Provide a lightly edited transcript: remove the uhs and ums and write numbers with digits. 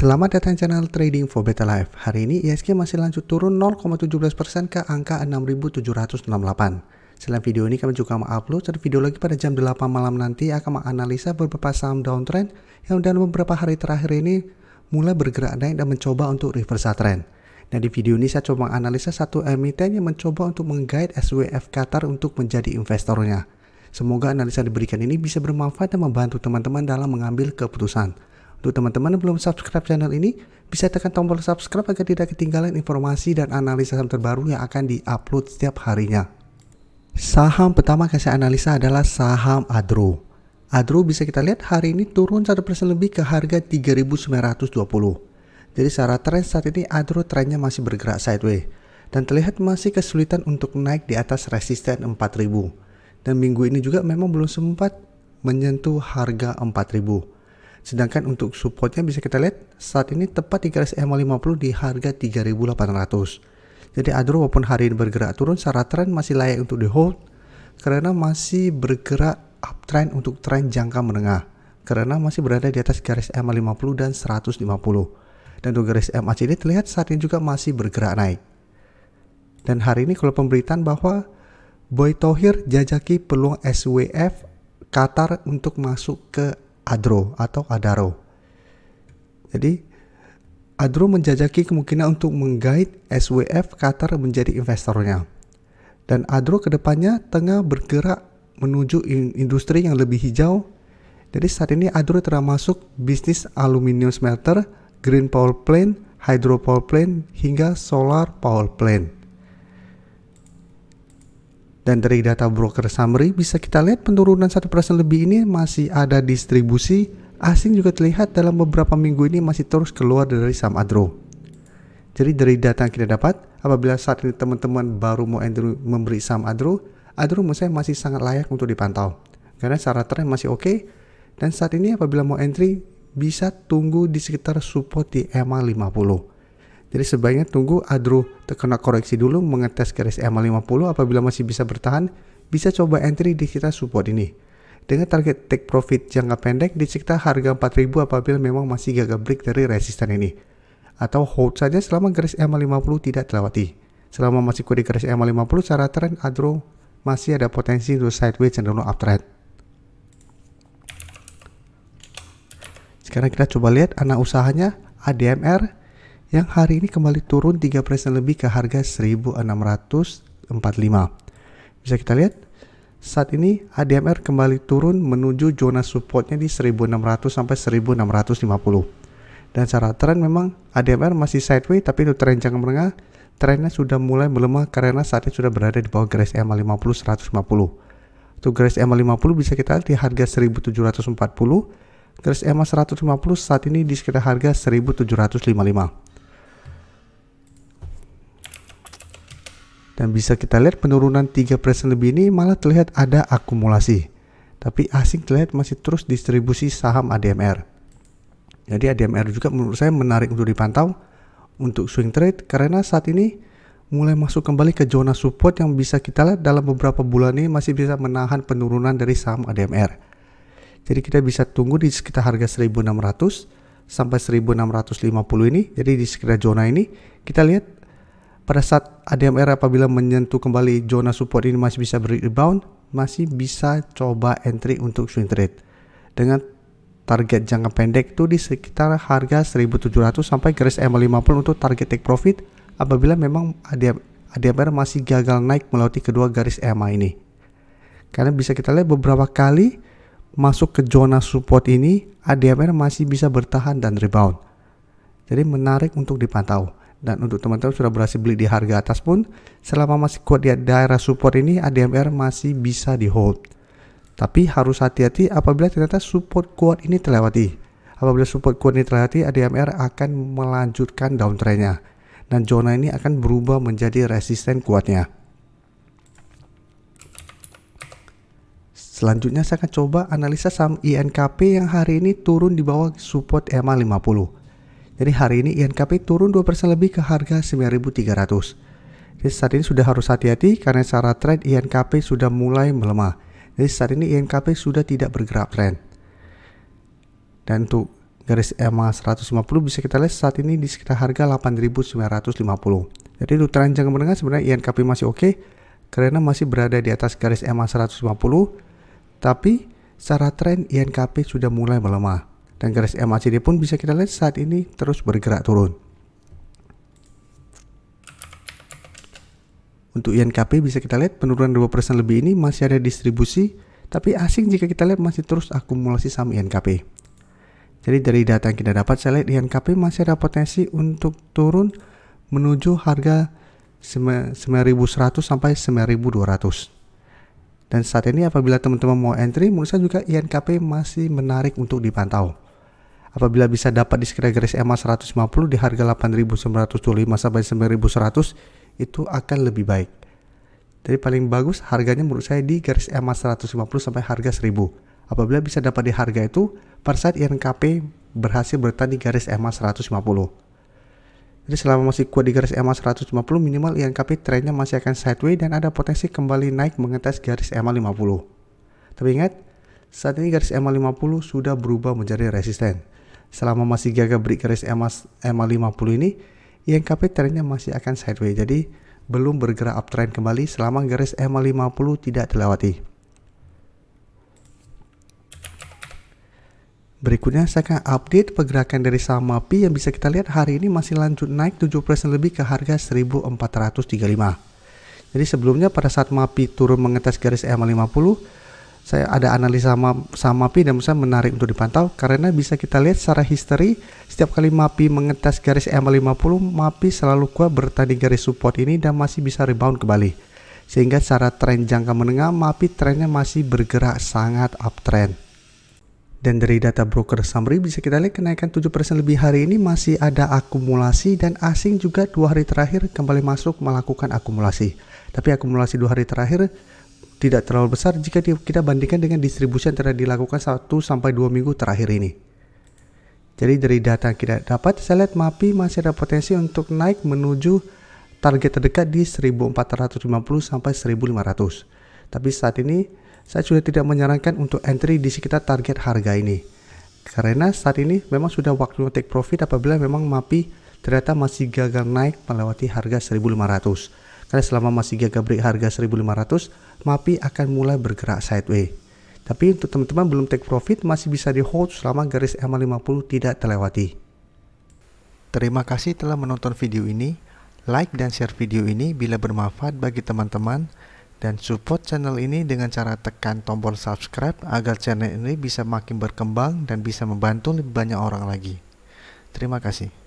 Selamat datang channel Trading for Better Life. Hari ini IHSG masih lanjut turun 0,17% ke angka 6.768. Selain video ini kami juga mengupload satu video lagi pada jam 8 malam nanti akan menganalisa beberapa saham downtrend yang dalam beberapa hari terakhir ini mulai bergerak naik dan mencoba untuk reversal trend. Nah, di video ini saya coba menganalisa satu emiten yang mencoba untuk mengguide SWF Qatar untuk menjadi investornya. Semoga analisa diberikan ini bisa bermanfaat dan membantu teman-teman dalam mengambil keputusan. Untuk teman-teman yang belum subscribe channel ini, bisa tekan tombol subscribe agar tidak ketinggalan informasi dan analisa saham terbaru yang akan di-upload setiap harinya. Saham pertama yang saya analisa adalah saham Adro. Adro bisa kita lihat hari ini turun 1% lebih ke harga 3.920. Jadi secara tren saat ini Adro trennya masih bergerak sideways dan terlihat masih kesulitan untuk naik di atas resisten 4.000. Dan minggu ini juga memang belum sempat menyentuh harga 4.000. Sedangkan untuk supportnya bisa kita lihat saat ini tepat di garis EMA 50 di harga 3.800. Jadi Adro walaupun hari ini bergerak turun, secara tren masih layak untuk di hold karena masih bergerak uptrend untuk tren jangka menengah. Karena masih berada di atas garis EMA 50 dan 150. Dan untuk garis MACD terlihat saat ini juga masih bergerak naik. Dan hari ini kalau pemberitaan bahwa Boy Thohir jajaki peluang SWF Qatar untuk masuk ke Adro atau Adaro. Jadi Adro menjajaki kemungkinan untuk menggait SWF Qatar menjadi investornya. Dan Adro kedepannya tengah bergerak menuju industri yang lebih hijau. Jadi saat ini Adro telah masuk bisnis aluminium smelter, green power plant, hydro power plant, hingga solar power plant. Dan dari data broker summary bisa kita lihat penurunan 1% lebih ini masih ada distribusi asing juga terlihat dalam beberapa minggu ini masih terus keluar dari saham Adro. Jadi dari data yang kita dapat, apabila saat ini teman-teman baru mau entry memberi saham Adro menurut saya masih sangat layak untuk dipantau. Karena secara tren masih oke, dan saat ini apabila mau entry bisa tunggu di sekitar support di EMA 50. Jadi sebaiknya tunggu Adro terkena koreksi dulu mengetes garis EMA 50. Apabila masih bisa bertahan, bisa coba entry di sekitar support ini dengan target take profit jangka pendek di sekitar harga 4.000 apabila memang masih gagal break dari resisten ini, atau hold saja selama garis EMA 50 tidak terlewati. Selama masih kuat di garis EMA 50, secara tren Adro masih ada potensi untuk sideways cenderung uptrend. Sekarang kita coba lihat anak usahanya ADMR yang hari ini kembali turun 3% lebih ke harga 1.645. Bisa kita lihat saat ini ADMR kembali turun menuju zona supportnya di 1.600 sampai 1.650. Dan secara tren memang ADMR masih sideways, tapi untuk tren jangka menengah trennya sudah mulai melemah karena saat ini sudah berada di bawah garis EMA 50 150. Untuk garis EMA 50 bisa kita lihat di harga 1.740. Garis EMA 150 saat ini di sekitar harga 1.755. Dan bisa kita lihat penurunan 3% lebih ini malah terlihat ada akumulasi. Tapi asing terlihat masih terus distribusi saham ADMR. Jadi ADMR juga menurut saya menarik untuk dipantau untuk swing trade karena saat ini mulai masuk kembali ke zona support yang bisa kita lihat dalam beberapa bulan ini masih bisa menahan penurunan dari saham ADMR. Jadi kita bisa tunggu di sekitar harga 1.600 sampai 1.650 ini. Jadi di sekitar zona ini kita lihat pada saat ADMR apabila menyentuh kembali zona support ini masih bisa rebound, masih bisa coba entry untuk swing trade. Dengan target jangka pendek itu di sekitar harga 1.700 sampai garis EMA 50 untuk target take profit apabila memang ADMR masih gagal naik melewati kedua garis EMA ini. Karena bisa kita lihat beberapa kali masuk ke zona support ini ADMR masih bisa bertahan dan rebound. Jadi menarik untuk dipantau. Dan untuk teman-teman sudah berhasil beli di harga atas pun, selama masih kuat di daerah support ini ADMR masih bisa di hold. Tapi harus hati-hati apabila ternyata support kuat ini terlewati. Apabila support kuat ini terlewati, ADMR akan melanjutkan downtrendnya. Dan zona ini akan berubah menjadi resisten kuatnya. Selanjutnya saya akan coba analisa saham INKP yang hari ini turun di bawah support EMA 50. Jadi hari ini INKP turun 2% lebih ke harga 9.300. Jadi saat ini sudah harus hati-hati karena secara trend INKP sudah mulai melemah. Jadi saat ini INKP sudah tidak bergerak trend. Dan untuk garis EMA 150 bisa kita lihat saat ini di sekitar harga 8.950. Jadi untuk tren jangka menengah sebenarnya INKP masih oke, karena masih berada di atas garis EMA 150, tapi secara tren INKP sudah mulai melemah. Dan garis MACD pun bisa kita lihat saat ini terus bergerak turun. Untuk INKP bisa kita lihat penurunan 2% lebih ini masih ada distribusi, tapi asing jika kita lihat masih terus akumulasi saham INKP. Jadi dari data yang kita dapat, saya lihat INKP masih ada potensi untuk turun menuju harga 9.100 sampai 9.200. Dan saat ini apabila teman-teman mau entry, menurut saya juga INKP masih menarik untuk dipantau. Apabila bisa dapat di sekitar garis EMA 150 di harga 8.925 sampai 9.100, itu akan lebih baik. Jadi paling bagus harganya menurut saya di garis EMA 150 sampai harga 1000. Apabila bisa dapat di harga itu, pada saat INKP berhasil bertahan di garis EMA 150. Jadi selama masih kuat di garis EMA 150, minimal INKP trennya masih akan sideways dan ada potensi kembali naik mengetes garis EMA 50. Tapi ingat, saat ini garis EMA 50 sudah berubah menjadi resisten. Selama masih gagal break garis EMA 50 ini, INKP trennya masih akan sideways. Jadi belum bergerak uptrend kembali selama garis EMA 50 tidak terlewati. Berikutnya saya akan update pergerakan dari saham MAPI yang bisa kita lihat hari ini masih lanjut naik 7% lebih ke harga 1435. Jadi sebelumnya pada saat MAPI turun mengetes garis EMA 50, saya ada analisa saham MAPI dan saya menarik untuk dipantau karena bisa kita lihat secara history setiap kali MAPI mengetes garis EMA 50, MAPI selalu kuat bertahan di garis support ini dan masih bisa rebound kembali. Sehingga secara tren jangka menengah MAPI trennya masih bergerak sangat uptrend. Dan dari data broker summary bisa kita lihat kenaikan 7% lebih hari ini masih ada akumulasi dan asing juga 2 hari terakhir kembali masuk melakukan akumulasi. Tapi akumulasi 2 hari terakhir tidak terlalu besar jika kita bandingkan dengan distribusi yang telah dilakukan 1-2 minggu terakhir ini. Jadi dari data yang kita dapat, saya lihat MAPI masih ada potensi untuk naik menuju target terdekat di 1450 sampai 1500. Tapi saat ini saya sudah tidak menyarankan untuk entry di sekitar target harga ini. Karena saat ini memang sudah waktunya take profit apabila memang MAPI ternyata masih gagal naik melewati harga 1500. Karena selama masih gagal break harga 1500, MAPI akan mulai bergerak sideways. Tapi untuk teman-teman belum take profit masih bisa di hold selama garis EMA 50 tidak terlewati. Terima kasih telah menonton video ini. Like dan share video ini bila bermanfaat bagi teman-teman. Dan support channel ini dengan cara tekan tombol subscribe agar channel ini bisa makin berkembang dan bisa membantu lebih banyak orang lagi. Terima kasih.